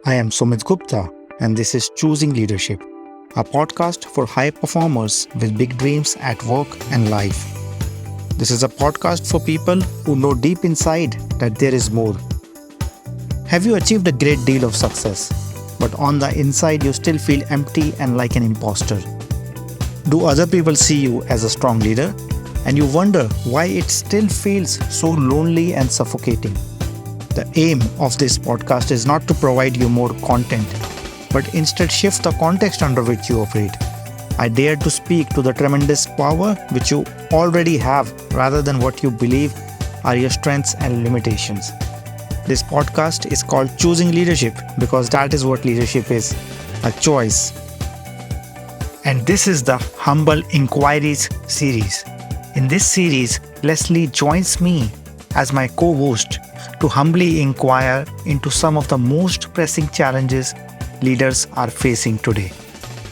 I am Sumit Gupta, and this is Choosing Leadership, a podcast for high performers with big dreams at work and life. This is a podcast for people who know deep inside that there is more. Have you achieved a great deal of success, but on the inside you still feel empty and like an imposter? Do other people see you as a strong leader? And you wonder why it still feels so lonely and suffocating. The aim of this podcast is not to provide you more content, but instead shift the context under which you operate. I dare to speak to the tremendous power which you already have rather than what you believe are your strengths and limitations. This podcast is called Choosing Leadership because that is what leadership is, a choice. And this is the Humble Inquiries series. In this series, Leslie joins me as my co-host to humbly inquire into some of the most pressing challenges leaders are facing today.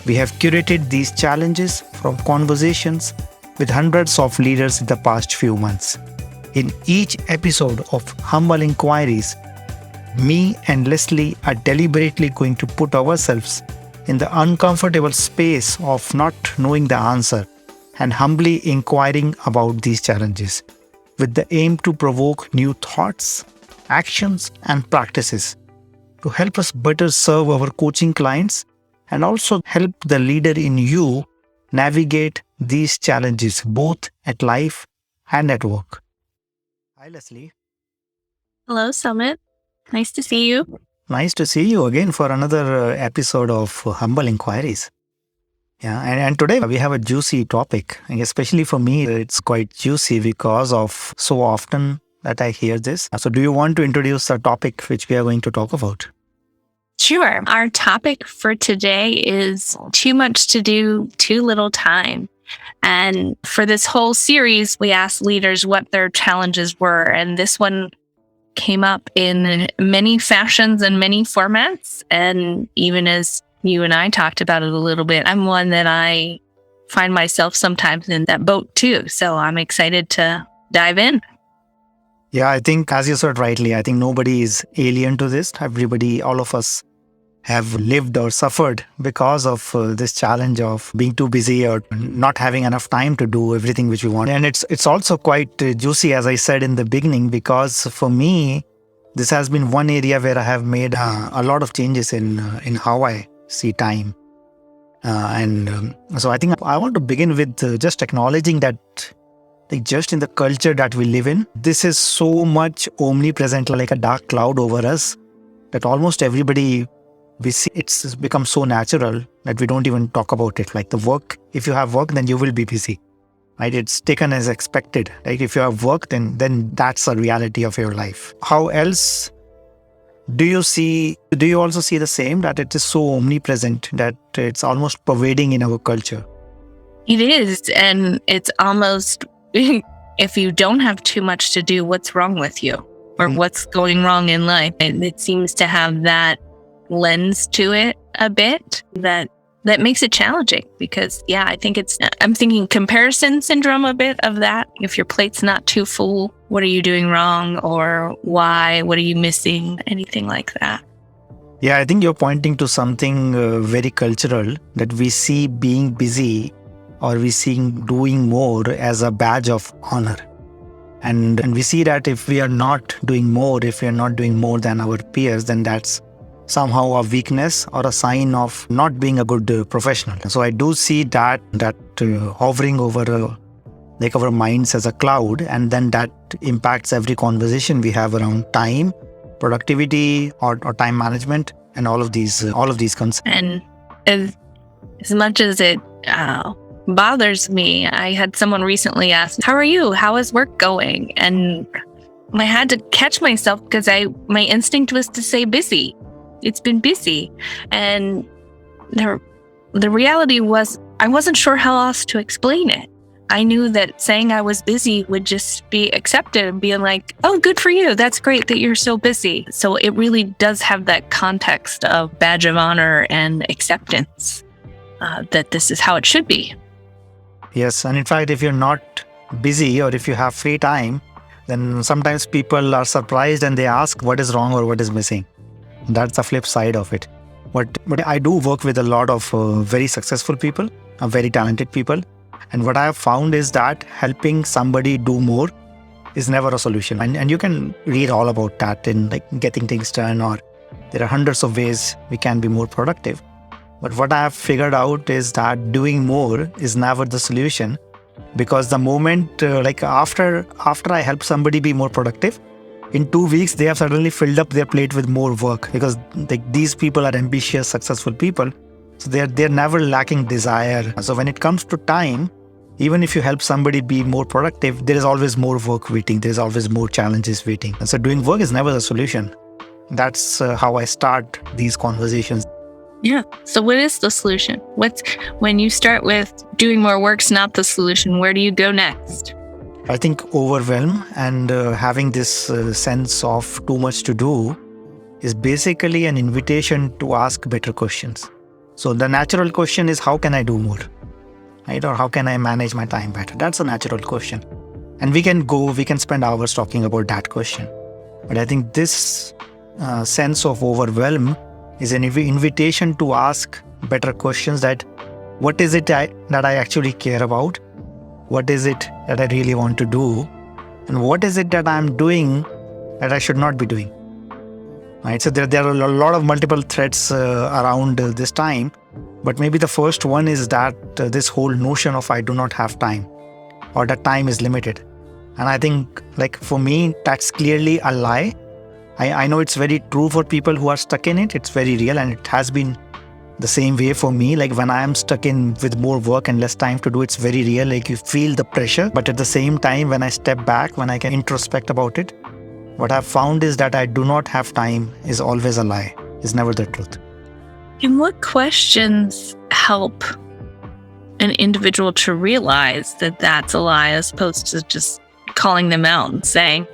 We have curated these challenges from conversations with hundreds of leaders in the past few months. In each episode of Humble Inquiries, me and Leslie are deliberately going to put ourselves in the uncomfortable space of not knowing the answer and humbly inquiring about these challenges, with the aim to provoke new thoughts, actions, and practices to help us better serve our coaching clients and also help the leader in you navigate these challenges both at life and at work. Hi, Leslie. Hello, Sumit. Nice to see you. Nice to see you again for another episode of Humble Inquiries. Yeah, and today we have a juicy topic, and especially for me, it's quite juicy because of so often that I hear this. So do you want to introduce the topic which we are going to talk about? Sure. Our topic for today is too much to do, too little time. And for this whole series, we asked leaders what their challenges were. And this one came up in many fashions and many formats. And even as you and I talked about it a little bit, I'm one that I find myself sometimes in that boat too. So I'm excited to dive in. Yeah, I think as you said rightly, I think nobody is alien to this. Everybody, all of us have lived or suffered because of this challenge of being too busy or not having enough time to do everything which we want. And it's also quite juicy, as I said in the beginning, because for me, this has been one area where I have made a lot of changes in how I see time. So I think I want to begin with just acknowledging that just in the culture that we live in, this is so much omnipresent, like a dark cloud over us, that almost everybody we see, it's become so natural that we don't even talk about it. Like the work, if you have work, then you will be busy, right? It's taken as expected, right? If you have work, then that's a reality of your life. How else do you also see the same, that it is so omnipresent that it's almost pervading in our culture? It is. And it's almost, if you don't have too much to do, what's wrong with you or what's going wrong in life? And it seems to have that lens to it a bit that makes it challenging because, yeah, I think I'm thinking comparison syndrome a bit of that. If your plate's not too full, what are you doing wrong or why? What are you missing? Anything like that. Yeah, I think you're pointing to something very cultural, that we see being busy or we see doing more as a badge of honor. And we see that if we are not doing more, if we are not doing more than our peers, then that's somehow a weakness or a sign of not being a good professional. So I do see that hovering over like our minds as a cloud, and then that impacts every conversation we have around time, productivity, or time management, and all of these concepts. And as much as it bothers me, I had someone recently ask, "How are you? How is work going?" And I had to catch myself because my instinct was to say busy. It's been busy. And the reality was I wasn't sure how else to explain it. I knew that saying I was busy would just be accepted and being like, "Oh, good for you. That's great that you're so busy." So it really does have that context of badge of honor and acceptance that this is how it should be. Yes, and in fact, if you're not busy or if you have free time, then sometimes people are surprised and they ask what is wrong or what is missing. That's the flip side of it. But I do work with a lot of very successful people, very talented people. And what I have found is that helping somebody do more is never a solution. And you can read all about that in like getting things done, or there are hundreds of ways we can be more productive. But what I have figured out is that doing more is never the solution, because the moment after I help somebody be more productive, in 2 weeks they have suddenly filled up their plate with more work, because these people are ambitious, successful people. So they're never lacking desire. So when it comes to time, even if you help somebody be more productive, there is always more work waiting. There is always more challenges waiting. And so doing work is never the solution. That's how I start these conversations. Yeah. So what is the solution? When you start with doing more work's not the solution, where do you go next? I think overwhelm and having this sense of too much to do is basically an invitation to ask better questions. So the natural question is, how can I do more? Right? Or how can I manage my time better? That's a natural question. And we can spend hours talking about that question. But I think this sense of overwhelm is an invitation to ask better questions, that what is it that I actually care about? What is it that I really want to do? And what is it that I'm doing that I should not be doing? Right? So there are a lot of multiple threads around this time. But maybe the first one is that this whole notion of I do not have time, or that time is limited. And I think, like, for me, that's clearly a lie. I know it's very true for people who are stuck in it. It's very real, and it has been the same way for me. Like, when I am stuck in with more work and less time to do, it's very real. Like, you feel the pressure. But at the same time, when I step back, when I can introspect about it, what I've found is that I do not have time is always a lie. It's never the truth. And what questions help an individual to realize that that's a lie, as opposed to just calling them out and saying,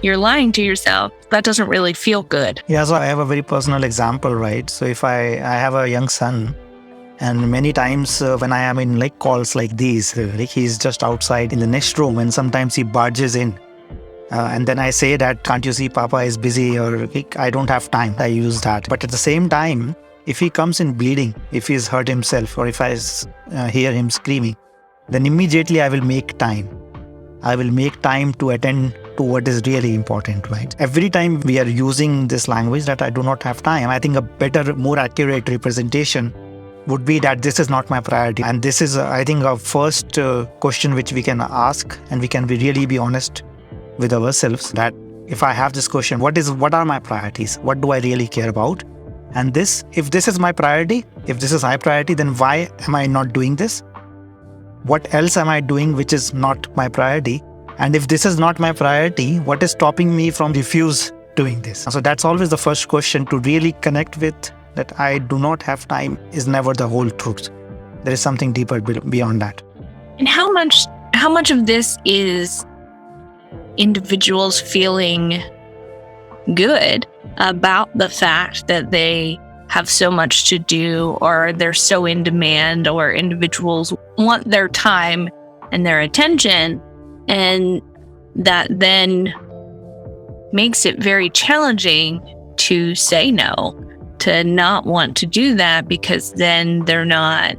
you're lying to yourself? That doesn't really feel good. Yeah, so I have a very personal example, right? So if I have a young son, and many times when I am in like calls like these, like he's just outside in the next room, and sometimes he barges in. And then I say that, can't you see Papa is busy, or I don't have time. I use that. But at the same time, if he comes in bleeding, if he's hurt himself, or if I hear him screaming, then immediately I will make time. I will make time to attend to what is really important, right? Every time we are using this language that I do not have time, I think a better, more accurate representation would be that this is not my priority. And this is, I think, a first question which we can ask, and we can really be honest with ourselves, that if I have this question, what are my priorities? What do I really care about? And if this is my priority, if this is high priority, then why am I not doing this? What else am I doing which is not my priority? And if this is not my priority, what is stopping me from refuse doing this? So that's always the first question to really connect with, that I do not have time is never the whole truth. There is something deeper beyond that. And how much of this is individuals feeling good about the fact that they have so much to do, or they're so in demand, or individuals want their time and their attention, and that then makes it very challenging to say no, to not want to do that, because then they're not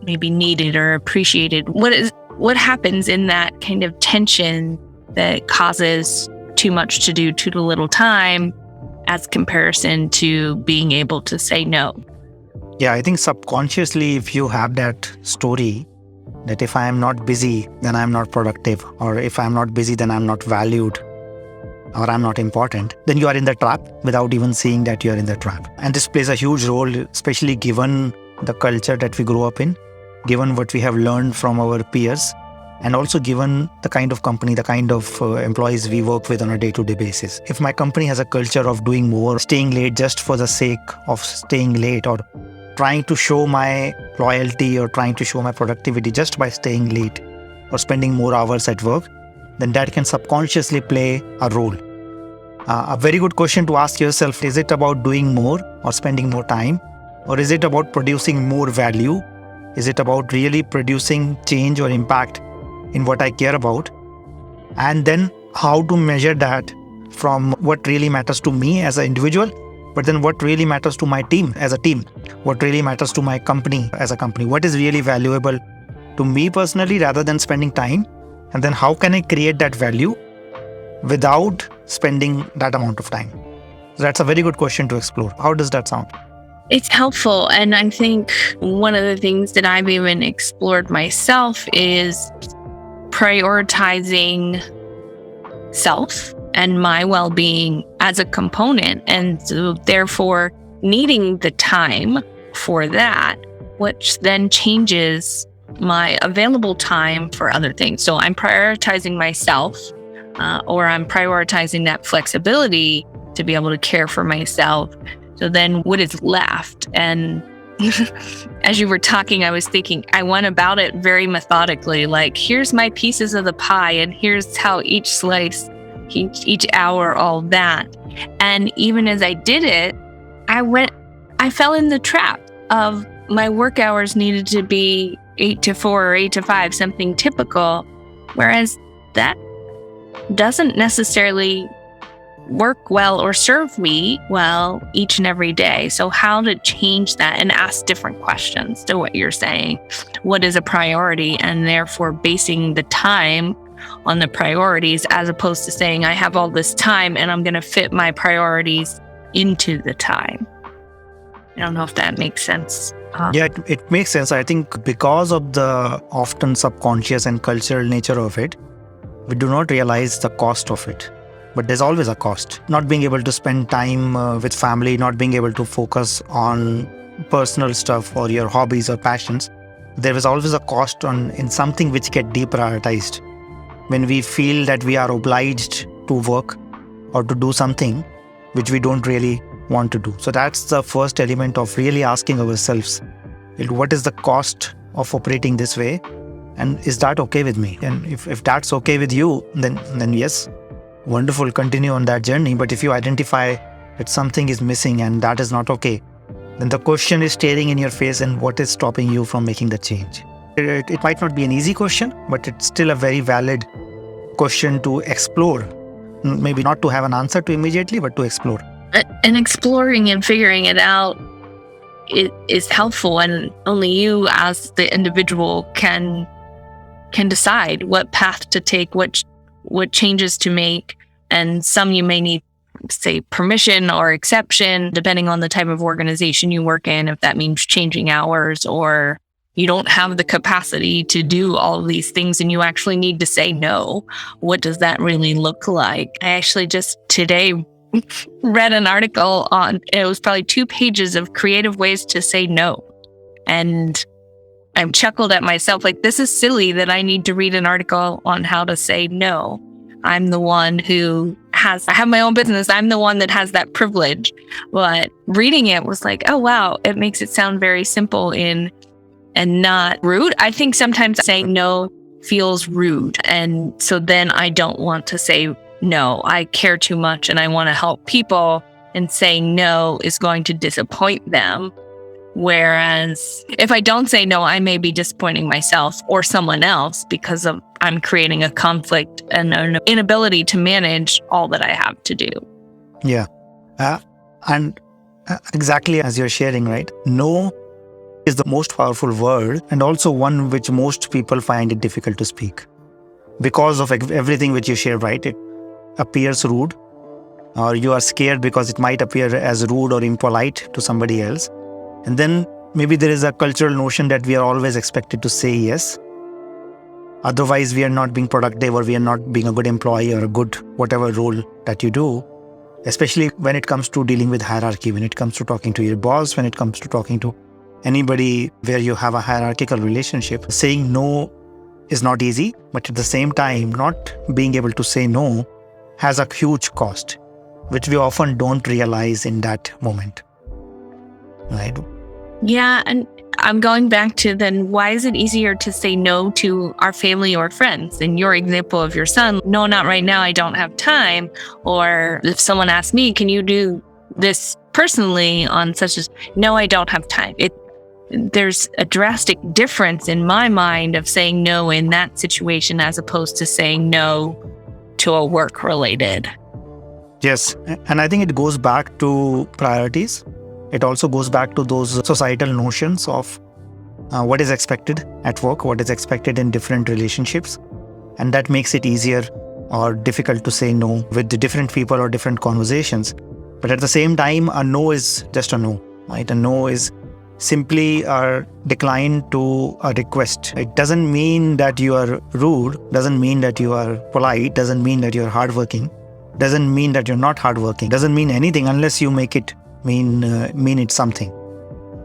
maybe needed or appreciated. What happens in that kind of tension that causes too much to do, too little time, as comparison to being able to say no? Yeah, I think subconsciously, if you have that story that if I am not busy, then I'm not productive, or if I'm not busy, then I'm not valued, or I'm not important, then you are in the trap without even seeing that you are in the trap. And this plays a huge role, especially given the culture that we grew up in, given what we have learned from our peers, and also given the kind of company, the kind of employees we work with on a day-to-day basis. If my company has a culture of doing more, staying late just for the sake of staying late, or trying to show my loyalty or trying to show my productivity just by staying late or spending more hours at work, then that can subconsciously play a role. A very good question to ask yourself, is it about doing more or spending more time? Or is it about producing more value? Is it about really producing change or impact in what I care about? And then how to measure that from what really matters to me as an individual, But then what really matters to my team as a team? What really matters to my company as a company? What is really valuable to me personally rather than spending time? And then how can I create that value without spending that amount of time? So that's a very good question to explore. How does that sound? It's helpful. And I think one of the things that I've even explored myself is prioritizing self and my well-being as a component. And so therefore needing the time for that, which then changes my available time for other things. So I'm prioritizing myself, or I'm prioritizing that flexibility to be able to care for myself. So then what is left? And as you were talking, I was thinking, I went about it very methodically, like, here's my pieces of the pie, and here's how each slice, each hour, all that. And even as I did it, I fell in the trap of my work hours needed to be 8 to 4 or 8 to 5, something typical, whereas that doesn't necessarily work well or serve me well each and every day. So how to change that and ask different questions to what you're saying. What is a priority? And therefore basing the time on the priorities, as opposed to saying, I have all this time and I'm going to fit my priorities into the time. I don't know if that makes sense. Yeah, it makes sense. I think because of the often subconscious and cultural nature of it, we do not realize the cost of it. But there's always a cost. Not being able to spend time with family, not being able to focus on personal stuff or your hobbies or passions. There is always a cost in something which get deprioritized. When we feel that we are obliged to work or to do something which we don't really want to do. So that's the first element of really asking ourselves, what is the cost of operating this way? And is that okay with me? And if that's okay with you, then yes, wonderful, continue on that journey. But if you identify that something is missing and that is not okay, then the question is staring in your face, and what is stopping you from making the change? It might not be an easy question, but it's still a very valid question to explore. Maybe not to have an answer to immediately, but to explore. And exploring and figuring it out is helpful, and only you as the individual can decide what path to take, what changes to make. And some you may need, say, permission or exception, depending on the type of organization you work in, if that means changing hours, or you don't have the capacity to do all of these things and you actually need to say no. What does that really look like? I actually just today read an article on, it was probably 2 pages of creative ways to say no. And I chuckled at myself, like, this is silly that I need to read an article on how to say no. I'm the one I have my own business. I'm the one that has that privilege. But reading it was like, oh, wow, it makes it sound very simple and not rude. I think sometimes saying no feels rude. And so then I don't want to say no. I care too much and I want to help people, and saying no is going to disappoint them. Whereas if I don't say no, I may be disappointing myself or someone else because I'm creating a conflict and an inability to manage all that I have to do. Yeah. And exactly as you're sharing, right? No is the most powerful word, and also one which most people find it difficult to speak because of everything which you share, right? It appears rude, or you are scared because it might appear as rude or impolite to somebody else. And then maybe there is a cultural notion that we are always expected to say yes. Otherwise, we are not being productive, or we are not being a good employee or a good whatever role that you do, especially when it comes to dealing with hierarchy, when it comes to talking to your boss, when it comes to talking to anybody where you have a hierarchical relationship. Saying no is not easy, but at the same time, not being able to say no has a huge cost, which we often don't realize in that moment. Right? Yeah, and I'm going back to then, why is it easier to say no to our family or friends? In your example of your son, no, not right now, I don't have time. Or if someone asks me, can you do this personally on such as, no, I don't have time. There's a drastic difference in my mind of saying no in that situation as opposed to saying no to a work-related Yes, and I think it goes back to priorities. It also goes back to those societal notions of what is expected at work, what is expected in different relationships. And that makes it easier or difficult to say no with the different people or different conversations. But at the same time, a no is just a no, right? A no is simply a decline to a request. It doesn't mean that you are rude, doesn't mean that you are polite, doesn't mean that you are hardworking, doesn't mean that you're not hardworking, doesn't mean anything unless you make it mean it's something.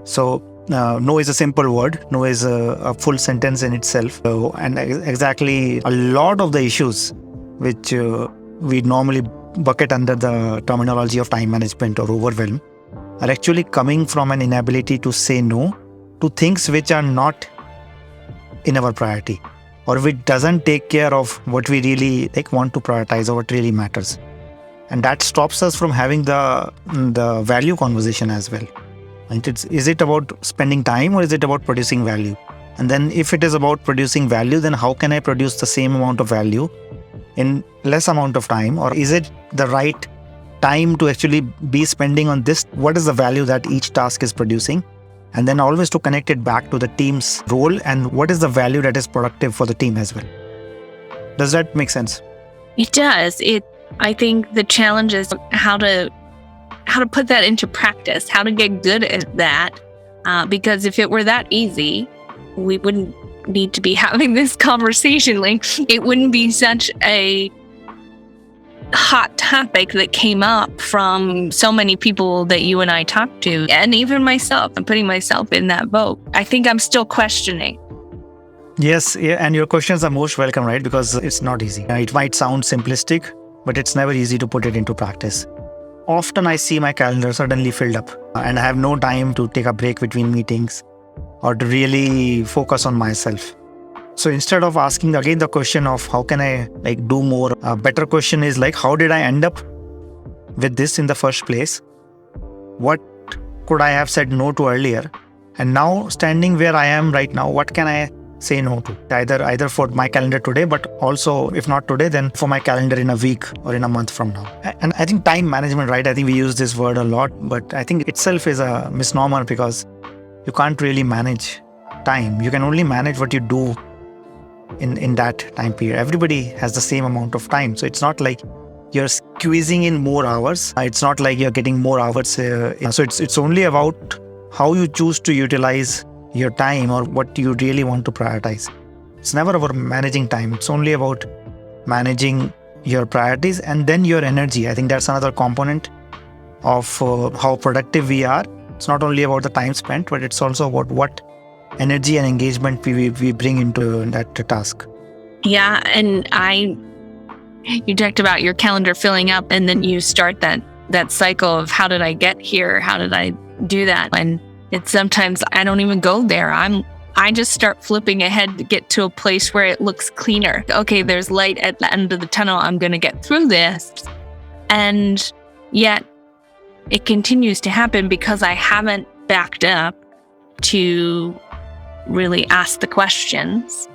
So no is a simple word. No is a full sentence in itself. And exactly a lot of the issues which we normally bucket under the terminology of time management or overwhelm are actually coming from an inability to say no to things which are not in our priority, or which doesn't take care of what we really want to prioritize or what really matters. And that stops us from having the value conversation as well. Is it about spending time or is it about producing value? And then if it is about producing value, then how can I produce the same amount of value in less amount of time? Or is it the right time to actually be spending on this? What is the value that each task is producing? And then always to connect it back to the team's role and what is the value that is productive for the team as well. Does that make sense? It does. I think the challenge is how to put that into practice, how to get good at that. Because if it were that easy, we wouldn't need to be having this conversation. Like, it wouldn't be such a hot topic that came up from so many people that you and I talked to, and even myself. I'm putting myself in that boat. I think I'm still questioning. Yes, yeah, and your questions are most welcome, right? Because it's not easy. It might sound simplistic, but it's never easy to put it into practice. Often I see my calendar suddenly filled up and I have no time to take a break between meetings or to really focus on myself. So instead of asking again the question of how can I do more, a better question is how did I end up with this in the first place? What could I have said no to earlier? And now standing where I am right now, what can I say no to? Either for my calendar today, but also if not today, then for my calendar in a week or in a month from now. And I think time management, right? I think we use this word a lot, but I think itself is a misnomer because you can't really manage time. You can only manage what you do in that time period. Everybody has the same amount of time. So it's not like you're squeezing in more hours. It's not like you're getting more hours. So it's only about how you choose to utilize your time or what you really want to prioritize. It's never about managing time. It's only about managing your priorities and then your energy. I think that's another component of how productive we are. It's not only about the time spent, but it's also about what energy and engagement we bring into that task. Yeah, and you talked about your calendar filling up, and then you start that cycle of how did I get here? How did I do that? And it's sometimes I don't even go there. I just start flipping ahead to get to a place where it looks cleaner. Okay, there's light at the end of the tunnel. I'm going to get through this. And yet it continues to happen because I haven't backed up to really ask the questions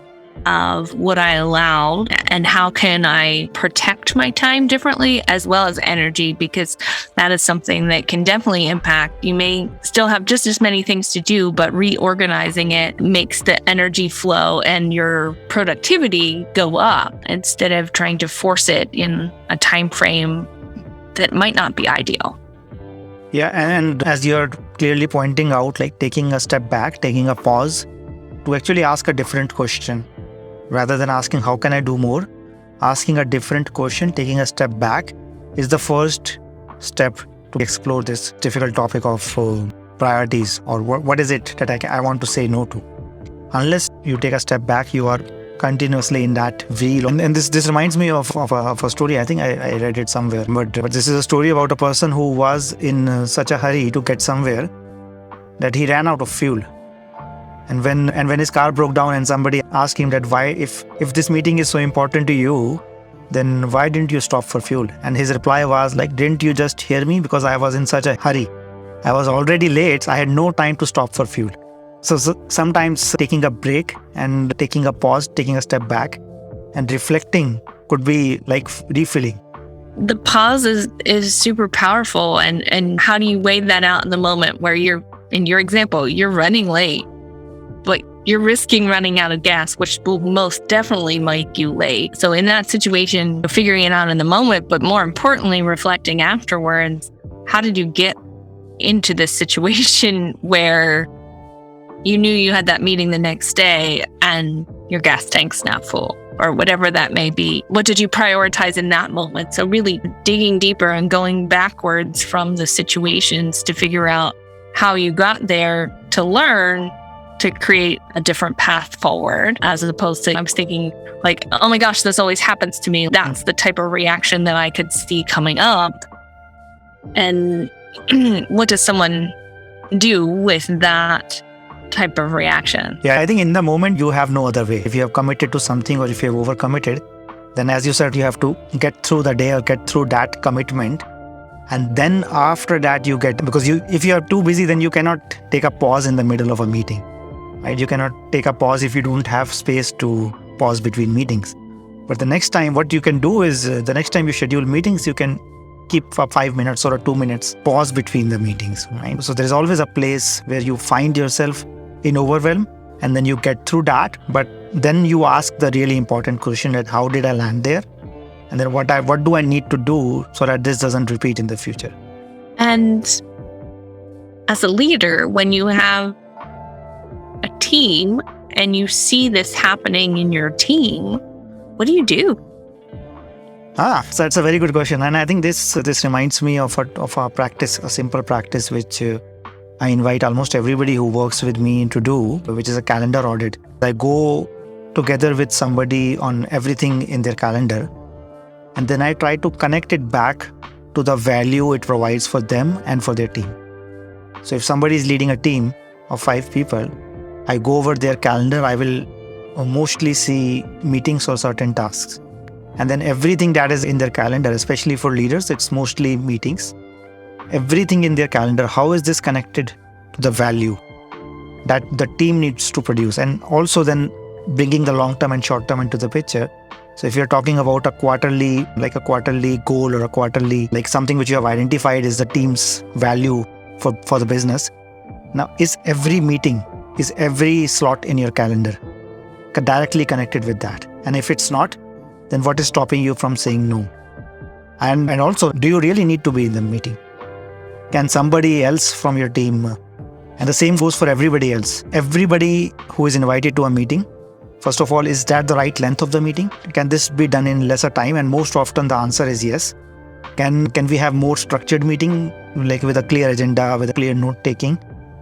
of what I allowed and how can I protect my time differently as well as energy, because that is something that can definitely impact. You may still have just as many things to do, but reorganizing it makes the energy flow and your productivity go up instead of trying to force it in a time frame that might not be ideal. Yeah, and as you're clearly pointing out, taking a step back, taking a pause to actually ask a different question. Rather than asking how can I do more, asking a different question, taking a step back is the first step to explore this difficult topic of priorities or what is it that I want to say no to. Unless you take a step back, you are continuously in that wheel. And this reminds me of a story. I think I read it somewhere. But this is a story about a person who was in such a hurry to get somewhere that he ran out of fuel. And when his car broke down and somebody asked him that why, if this meeting is so important to you, then why didn't you stop for fuel? And his reply was didn't you just hear me? Because I was in such a hurry. I was already late. So I had no time to stop for fuel. So sometimes taking a break and taking a pause, taking a step back and reflecting could be like refilling. the pause is super powerful. And how do you weigh that out in the moment where you're, in your example, you're running late, but you're risking running out of gas, which will most definitely make you late. So in that situation, figuring it out in the moment, but more importantly, reflecting afterwards, how did you get into this situation where you knew you had that meeting the next day and your gas tank's not full, or whatever that may be? What did you prioritize in that moment? So really digging deeper and going backwards from the situations to figure out how you got there to learn to create a different path forward, as opposed to, I was thinking like, oh my gosh, this always happens to me. That's the type of reaction that I could see coming up. And what does someone do with that type of reaction? Yeah, I think in the moment you have no other way. If you have committed to something or if you have overcommitted, then as you said, you have to get through the day or get through that commitment. And then after that you get, because if you are too busy, then you cannot take a pause in the middle of a meeting, right? You cannot take a pause if you don't have space to pause between meetings. But the next time, what you can do is, the next time you schedule meetings, you can keep for 5 minutes or 2 minutes pause between the meetings, right? So there's always a place where you find yourself in overwhelm, and then you get through that. But then you ask the really important question that how did I land there? And then what do I need to do so that this doesn't repeat in the future? And as a leader, when you have a team and you see this happening in your team, what do you do? So that's a very good question. And I think this reminds me of a practice, a simple practice, which I invite almost everybody who works with me to do, which is a calendar audit. I go together with somebody on everything in their calendar, and then I try to connect it back to the value it provides for them and for their team. So if somebody is leading a team of 5 people, I go over their calendar, I will mostly see meetings or certain tasks. And then everything that is in their calendar, especially for leaders, it's mostly meetings. Everything in their calendar, how is this connected to the value that the team needs to produce? And also then bringing the long term and short term into the picture. So if you're talking about a quarterly goal or a quarterly, like something which you have identified is the team's value for the business. Now, is every meeting, is every slot in your calendar directly connected with that? And if it's not, then what is stopping you from saying no? And also, do you really need to be in the meeting? Can somebody else from your team, and the same goes for everybody else, everybody who is invited to a meeting, first of all, is that the right length of the meeting? Can this be done in lesser time? And most often the answer is yes. Can we have more structured meeting, like with a clear agenda, with a clear note taking?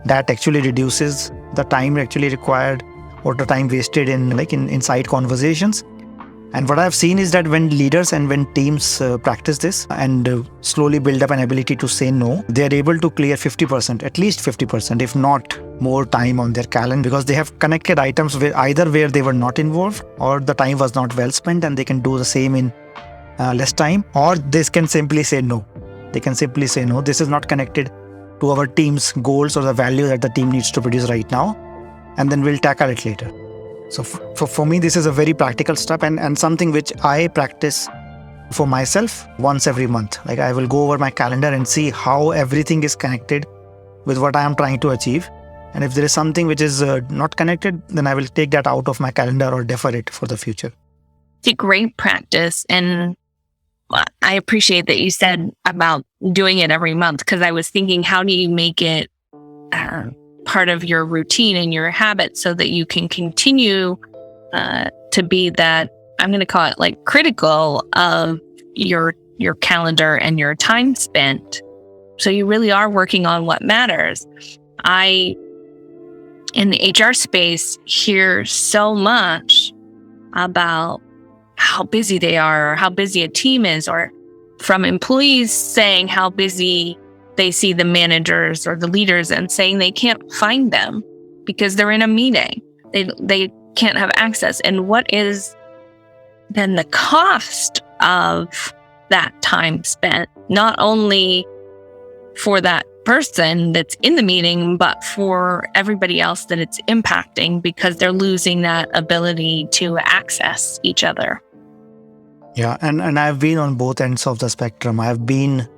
That actually reduces the time actually required or the time wasted in side conversations. And what I've seen is that when leaders and when teams practice this and slowly build up an ability to say no, they're able to clear 50%, at least 50%, if not more time on their calendar, because they have connected items where they were not involved or the time was not well spent, and they can do the same in less time, or they can simply say no. They can simply say no, this is not connected to our team's goals or the value that the team needs to produce right now, and then we'll tackle it later. So for me, this is a very practical step and something which I practice for myself once every month. Like I will go over my calendar and see how everything is connected with what I am trying to achieve. And if there is something which is not connected, then I will take that out of my calendar or defer it for the future. It's a great practice. And I appreciate that you said about doing it every month, because I was thinking, how do you make it part of your routine and your habit so that you can continue to be that, I'm going to call it like critical of your calendar and your time spent. So you really are working on what matters. I, in the HR space, hear so much about how busy they are or how busy a team is, or from employees saying how busy they see the managers or the leaders and saying they can't find them because they're in a meeting. They can't have access. And what is then the cost of that time spent, not only for that person that's in the meeting, but for everybody else that it's impacting, because they're losing that ability to access each other. Yeah, and I've been on both ends of the spectrum. I've been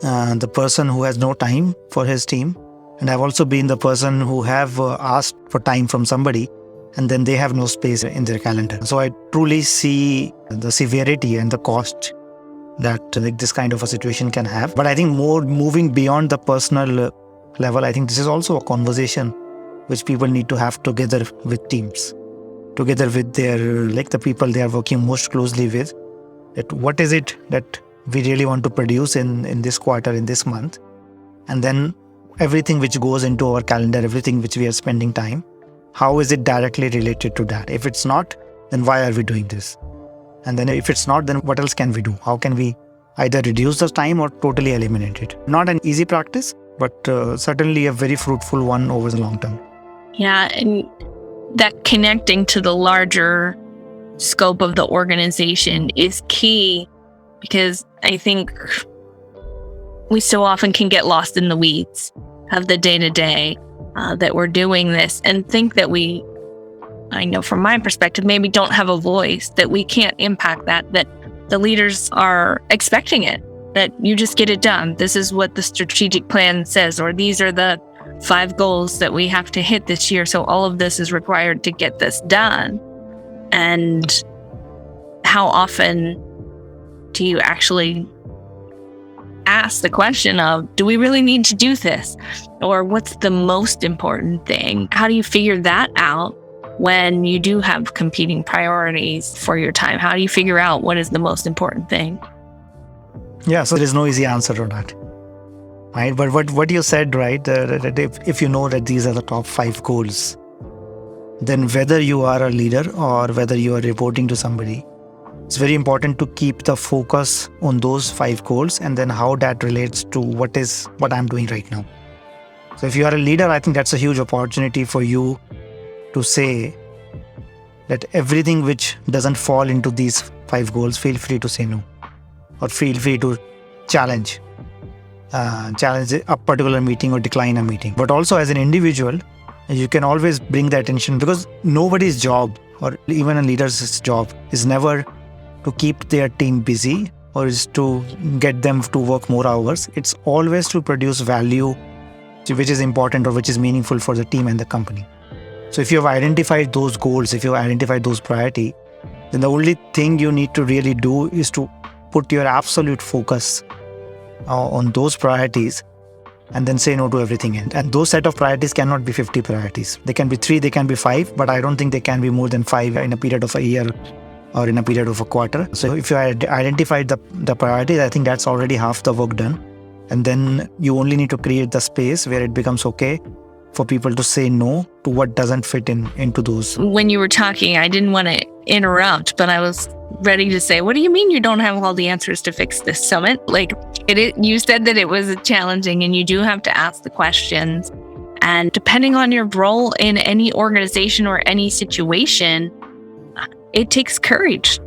the person who has no time for his team, and I've also been the person who have asked for time from somebody, and then they have no space in their calendar. So I truly see the severity and the cost that this kind of a situation can have. But I think more moving beyond the personal level, I think this is also a conversation which people need to have together with teams, together with their the people they are working most closely with. That what is it that we really want to produce in this quarter, in this month, and then everything which goes into our calendar, everything which we are spending time, how is it directly related to that? If it's not, then why are we doing this? And then if it's not, then what else can we do? How can we either reduce the time or totally eliminate it? Not an easy practice, but certainly a very fruitful one over the long term. Yeah, and that connecting to the larger scope of the organization is key, because I think we so often can get lost in the weeds of the day-to-day that we're doing this and think that I know from my perspective, maybe don't have a voice, that we can't impact that the leaders are expecting it, that you just get it done. This is what the strategic plan says, or these are the 5 goals that we have to hit this year. So all of this is required to get this done. And how often do you actually ask the question of, do we really need to do this? Or what's the most important thing? How do you figure that out when you do have competing priorities for your time? How do you figure out what is the most important thing? Yeah, so there is no easy answer to that. Right? But what you said, right, that if you know that these are the top 5 goals, then whether you are a leader or whether you are reporting to somebody, it's very important to keep the focus on those 5 goals and then how that relates to what I'm doing right now. So if you are a leader, I think that's a huge opportunity for you to say that everything which doesn't fall into these 5 goals, feel free to say no, or feel free to challenge a particular meeting or decline a meeting. But also as an individual, you can always bring the attention, because nobody's job or even a leader's job is never to keep their team busy or is to get them to work more hours. It's always to produce value which is important or which is meaningful for the team and the company. So if you have identified those goals, if you have identified those priorities, then the only thing you need to really do is to put your absolute focus on those priorities and then say no to everything. And those set of priorities cannot be 50 priorities. They can be 3, they can be 5, but I don't think they can be more than 5 in a period of a year or in a period of a quarter. So if you identified the priorities, I think that's already half the work done. And then you only need to create the space where it becomes okay for people to say no to what doesn't fit into those. When you were talking, I didn't want to interrupt, but I was ready to say, what do you mean you don't have all the answers to fix this, Sumit? You said that it was challenging and you do have to ask the questions. And depending on your role in any organization or any situation, it takes courage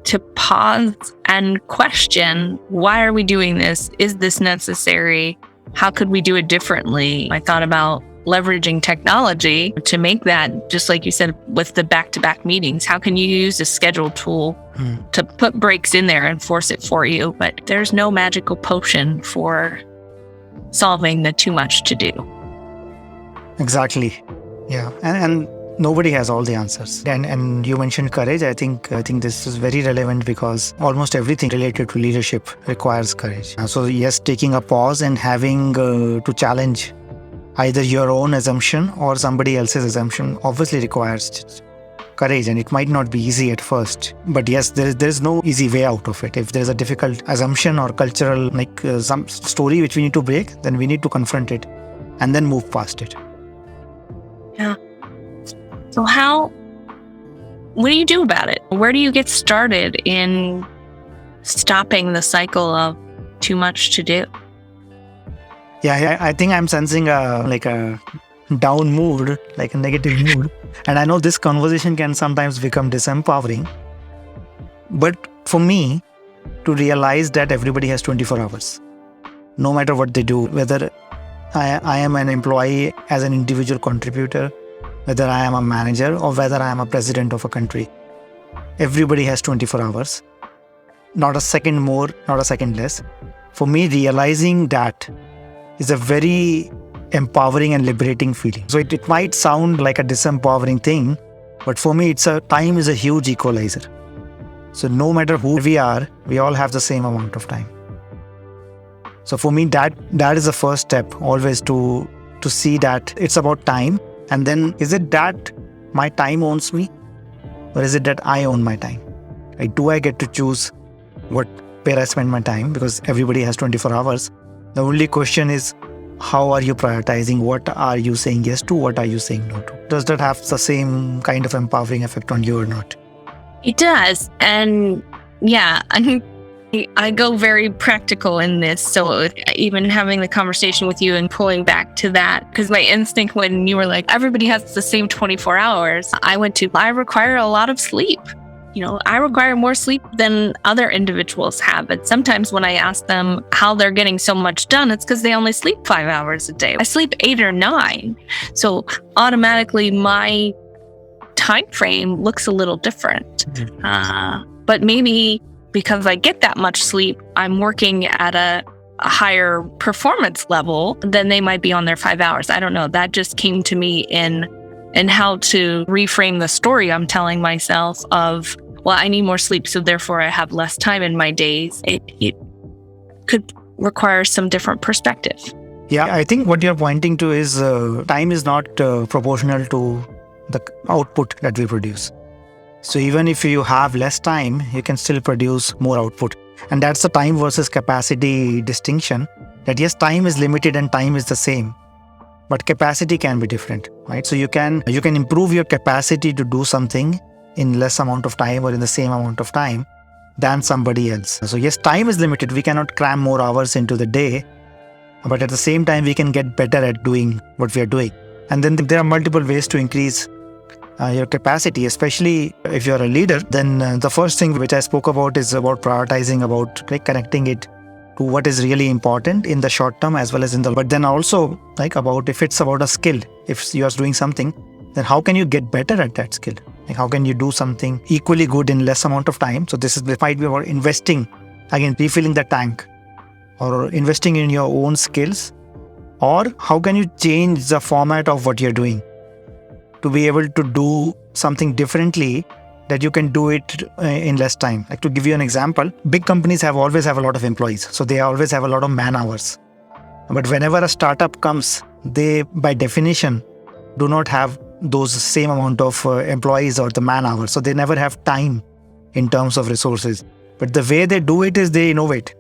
to pause and question, why are we doing this? Is this necessary? How could we do it differently? I thought about leveraging technology to make that, just like you said, with the back-to-back meetings. How can you use a schedule tool to put breaks in there and force it for you? But there's no magical potion for solving the too much to do. Exactly. Yeah. And nobody has all the answers. And you mentioned courage. I think this is very relevant because almost everything related to leadership requires courage. So yes, taking a pause and having to challenge either your own assumption or somebody else's assumption obviously requires courage, and it might not be easy at first. But yes, there is no easy way out of it. If there is a difficult assumption or cultural some story which we need to break, then we need to confront it and then move past it. Yeah. So what do you do about it? Where do you get started in stopping the cycle of too much to do? Yeah, I think I'm sensing a down mood, like a negative mood. And I know this conversation can sometimes become disempowering. But for me, to realize that everybody has 24 hours, no matter what they do, whether I am an employee as an individual contributor, whether I am a manager or whether I am a president of a country, everybody has 24 hours. not a second more, not a second less. For me, realizing that is a very empowering and liberating feeling. So it might sound like a disempowering thing, but for me, time is a huge equalizer. So no matter who we are, we all have the same amount of time. So for me, that is the first step, always to see that it's about time. And then, is it that my time owns me, or is it that I own my time? Like, do I get to choose where I spend my time? Because everybody has 24 hours. The only question is, how are you prioritizing? What are you saying yes to? What are you saying no to? Does that have the same kind of empowering effect on you or not? It does. And yeah, I go very practical in this. So even having the conversation with you and pulling back to that, because my instinct when you were like, everybody has the same 24 hours, I require a lot of sleep. I require more sleep than other individuals have. And sometimes when I ask them how they're getting so much done, it's because they only sleep 5 hours a day. I sleep 8 or 9. So automatically my time frame looks a little different. But maybe because I get that much sleep, I'm working at a higher performance level than they might be on their 5 hours. I don't know. That just came to me in how to reframe the story I'm telling myself of, well, I need more sleep, so therefore I have less time in my days. It could require some different perspective. Yeah, I think what you're pointing to is time is not proportional to the output that we produce. So even if you have less time, you can still produce more output. And that's the time versus capacity distinction, that yes, time is limited and time is the same, but capacity can be different, right? So you can improve your capacity to do something in less amount of time or in the same amount of time than somebody else. So yes, time is limited. We cannot cram more hours into the day, but at the same time, we can get better at doing what we are doing. And then there are multiple ways to increase your capacity, especially if you're a leader. Then the first thing which I spoke about is about prioritizing, about connecting it to what is really important in the short term as well as but then also about if it's about a skill, if you are doing something, then how can you get better at that skill? How can you do something equally good in less amount of time? So this might be about investing, again, refilling the tank, or investing in your own skills, or how can you change the format of what you're doing to be able to do something differently that you can do it in less time. Like, to give you an example, big companies always have a lot of employees, so they always have a lot of man hours. But whenever a startup comes, they by definition do not have those same amount of employees or the man hours, so they never have time in terms of resources. But the way they do it is they innovate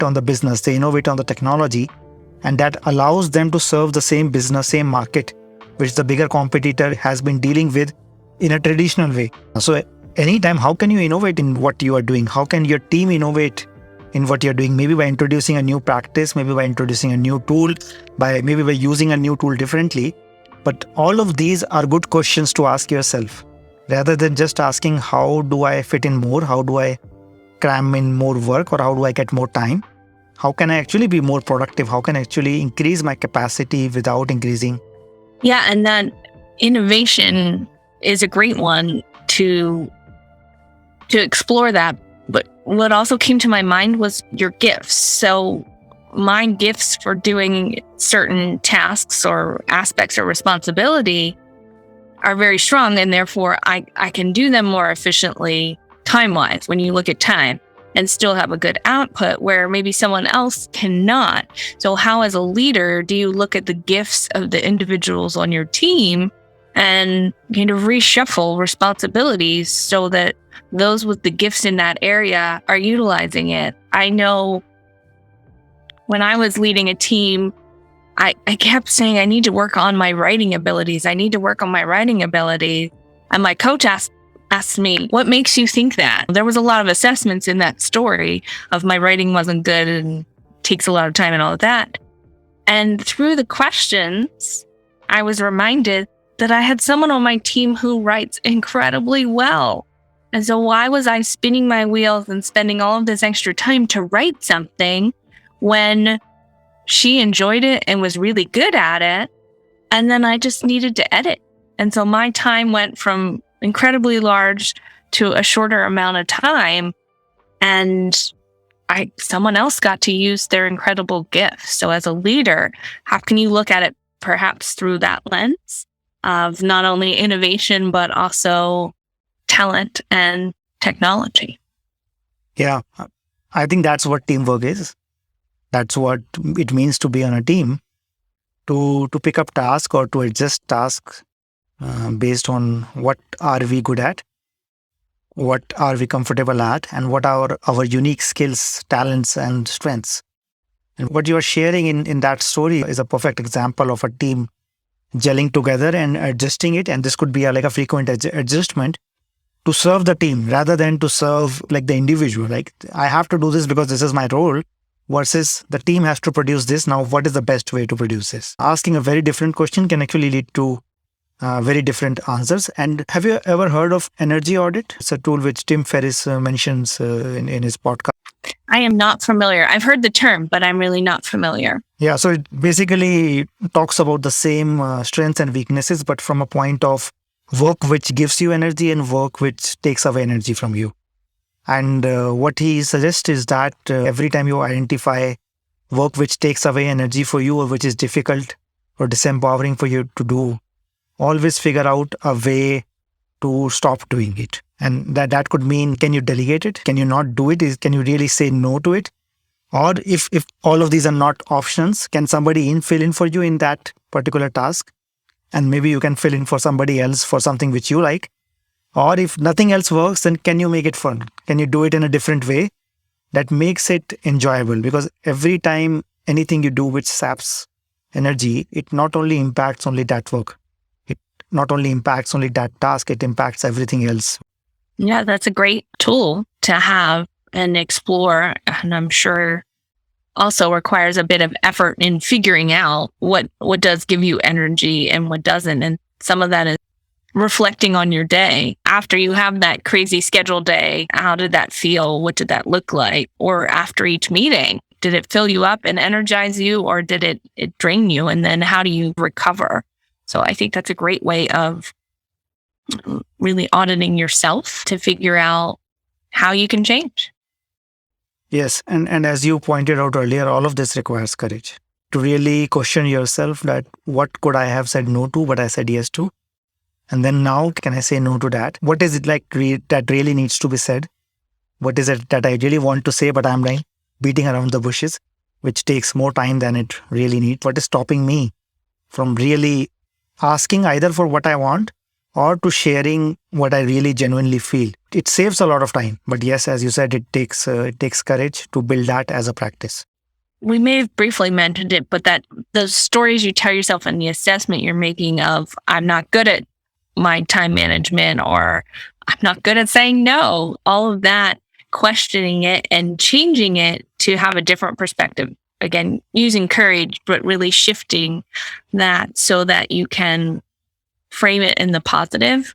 on the business, they innovate on the technology, and that allows them to serve the same business, same market which the bigger competitor has been dealing with in a traditional way. So anytime, how can you innovate in what you are doing? How can your team innovate in what you're doing? Maybe by introducing a new practice, maybe by introducing a new tool, maybe by using a new tool differently. But all of these are good questions to ask yourself, rather than just asking, how do I fit in more? How do I cram in more work? Or how do I get more time? How can I actually be more productive? How can I actually increase my capacity without increasing? Yeah, and that innovation is a great one to explore that. But what also came to my mind was your gifts. So my gifts for doing certain tasks or aspects or responsibility are very strong, and therefore I can do them more efficiently time-wise when you look at time, and still have a good output where maybe someone else cannot. So how, as a leader, do you look at the gifts of the individuals on your team and kind of reshuffle responsibilities so that those with the gifts in that area are utilizing it? I know when I was leading a team, I kept saying, I need to work on my writing abilities. And my coach asked me, what makes you think that? There was a lot of assessments in that story of my writing wasn't good and takes a lot of time and all of that. And through the questions, I was reminded that I had someone on my team who writes incredibly well. And so why was I spinning my wheels and spending all of this extra time to write something when she enjoyed it and was really good at it? And then I just needed to edit. And so my time went from incredibly large to a shorter amount of time. and someone else got to use their incredible gift. So as a leader, how can you look at it perhaps through that lens of not only innovation, but also talent and technology? Yeah, I think that's what teamwork is. That's what it means to be on a team, to pick up tasks or to adjust tasks based on what are we good at, what are we comfortable at, and what are our unique skills, talents, and strengths. And what you are sharing in that story is a perfect example of a team gelling together and adjusting it. And this could be like a frequent adjustment to serve the team rather than to serve like the individual. Like, I have to do this because this is my role, versus the team has to produce this. Now, what is the best way to produce this? Asking a very different question can actually lead to very different answers. And have you ever heard of energy audit? It's a tool which Tim Ferriss mentions in his podcast. I am not familiar. I've heard the term, but I'm really not familiar. Yeah, so it basically talks about the same strengths and weaknesses, but from a point of work which gives you energy and work which takes away energy from you. And what he suggests is that every time you identify work which takes away energy for you or which is difficult or disempowering for you to do, always figure out a way to stop doing it. And that could mean, can you delegate it? Can you not do it? Can you really say no to it? Or if all of these are not options, can somebody fill in for you in that particular task? And maybe you can fill in for somebody else for something which you like. Or if nothing else works, then can you make it fun? Can you do it in a different way that makes it enjoyable? Because every time anything you do which saps energy, it not only impacts only that work. It not only impacts only that task, it impacts everything else. Yeah, that's a great tool to have and explore. And I'm sure also requires a bit of effort in figuring out what does give you energy and what doesn't. And some of that is reflecting on your day. After you have that crazy scheduled day, how did that feel? What did that look like? Or after each meeting, did it fill you up and energize you, or did it drain you? And then how do you recover? So I think that's a great way of really auditing yourself to figure out how you can change. Yes, and as you pointed out earlier, all of this requires courage to really question yourself that what could I have said no to, but I said yes to? And then now, can I say no to that? What is it like that really needs to be said? What is it that I really want to say, but I'm like beating around the bushes, which takes more time than it really needs? What is stopping me from really asking either for what I want or to sharing what I really genuinely feel? It saves a lot of time. But yes, as you said, it takes courage to build that as a practice. We may have briefly mentioned it, but that those stories you tell yourself and the assessment you're making of, I'm not good at my time management, or I'm not good at saying no, all of that, questioning it and changing it to have a different perspective. Again, using courage, but really shifting that so that you can frame it in the positive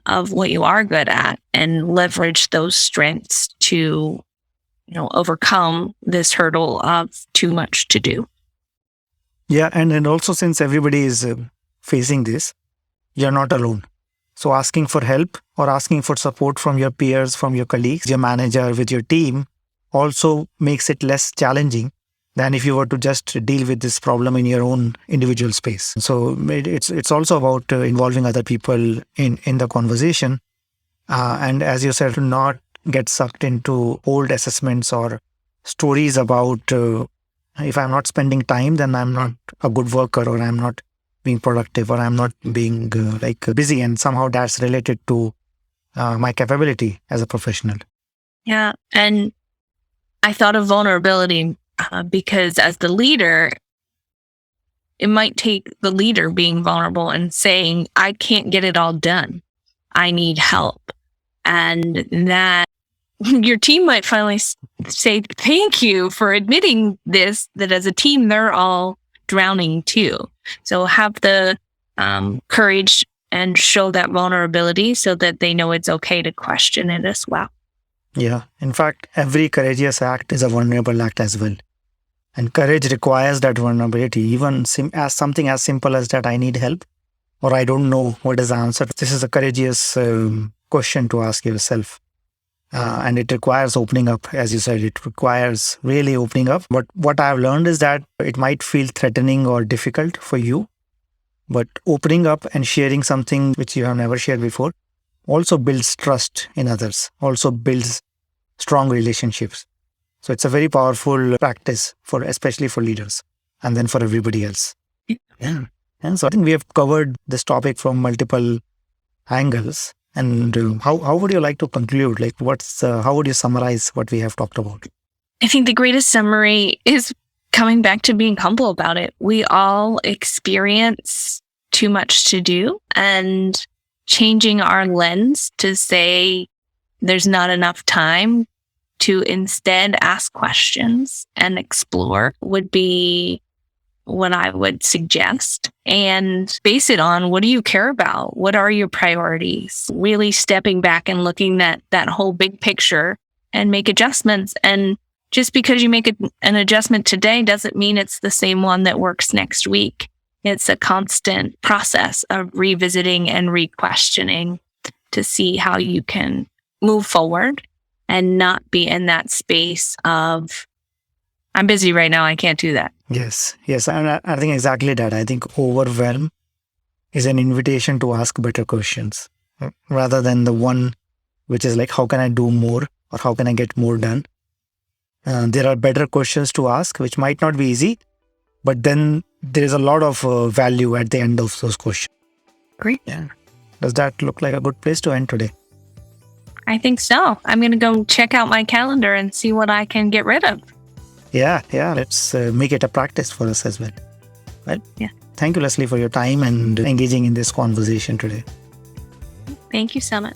of what you are good at and leverage those strengths to, overcome this hurdle of too much to do. Yeah, and also since everybody is facing this, you're not alone. So asking for help or asking for support from your peers, from your colleagues, your manager, with your team also makes it less challenging than if you were to just deal with this problem in your own individual space. So it's also about involving other people in the conversation. And as you said, to not get sucked into old assessments or stories about if I'm not spending time, then I'm not a good worker, or I'm not being productive, or I'm not being busy. And somehow that's related to my capability as a professional. Yeah. And I thought of vulnerability because as the leader, it might take the leader being vulnerable and saying, I can't get it all done. I need help. And that your team might finally say, thank you for admitting this, that as a team, they're all drowning too. So have the courage and show that vulnerability so that they know it's okay to question it as well. Yeah. In fact, every courageous act is a vulnerable act as well. And courage requires that vulnerability, even as something as simple as that I need help, or I don't know what is the answer. This is a courageous question to ask yourself. And it requires opening up. As you said, it requires really opening up. But what I've learned is that it might feel threatening or difficult for you, but opening up and sharing something which you have never shared before also builds trust in others, also builds strong relationships. So it's a very powerful practice for, especially for leaders and then for everybody else. Yeah. And so I think we have covered this topic from multiple angles. And how would you like to conclude? Like, how would you summarize what we have talked about? I think the greatest summary is coming back to being humble about it. We all experience too much to do, and changing our lens to say there's not enough time to instead ask questions and explore would be what I would suggest, and base it on, what do you care about? What are your priorities? Really stepping back and looking at that whole big picture and make adjustments. And just because you make an adjustment today doesn't mean it's the same one that works next week. It's a constant process of revisiting and re-questioning to see how you can move forward and not be in that space of, I'm busy right now, I can't do that. Yes. And I think exactly that. I think overwhelm is an invitation to ask better questions rather than the one which is like, how can I do more or how can I get more done? There are better questions to ask, which might not be easy, but then there is a lot of value at the end of those questions. Great. Yeah. Does that look like a good place to end today? I think so. I'm going to go check out my calendar and see what I can get rid of. Yeah. Let's make it a practice for us as well. Well, yeah. Thank you, Leslie, for your time and engaging in this conversation today. Thank you, Sumit.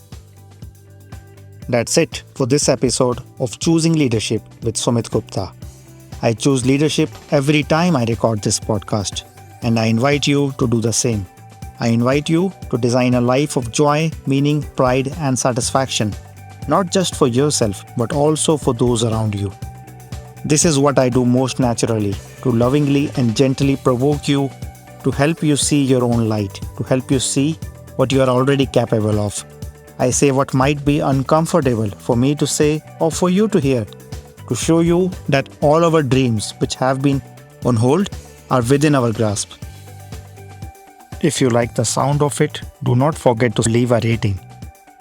That's it for this episode of Choosing Leadership with Sumit Gupta. I choose leadership every time I record this podcast, and I invite you to do the same. I invite you to design a life of joy, meaning, pride, and satisfaction, not just for yourself, but also for those around you. This is what I do most naturally, to lovingly and gently provoke you, to help you see your own light, to help you see what you are already capable of. I say what might be uncomfortable for me to say or for you to hear, to show you that all our dreams which have been on hold are within our grasp. If you like the sound of it, do not forget to leave a rating.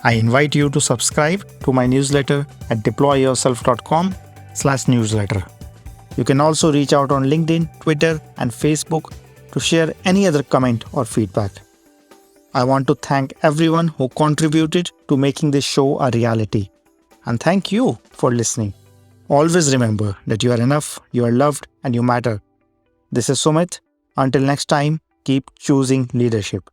I invite you to subscribe to my newsletter at deployyourself.com/newsletter. You can also reach out on LinkedIn, Twitter, and Facebook to share any other comment or feedback. I want to thank everyone who contributed to making this show a reality. And thank you for listening. Always remember that you are enough, you are loved, and you matter. This is Sumit. Until next time, keep choosing leadership.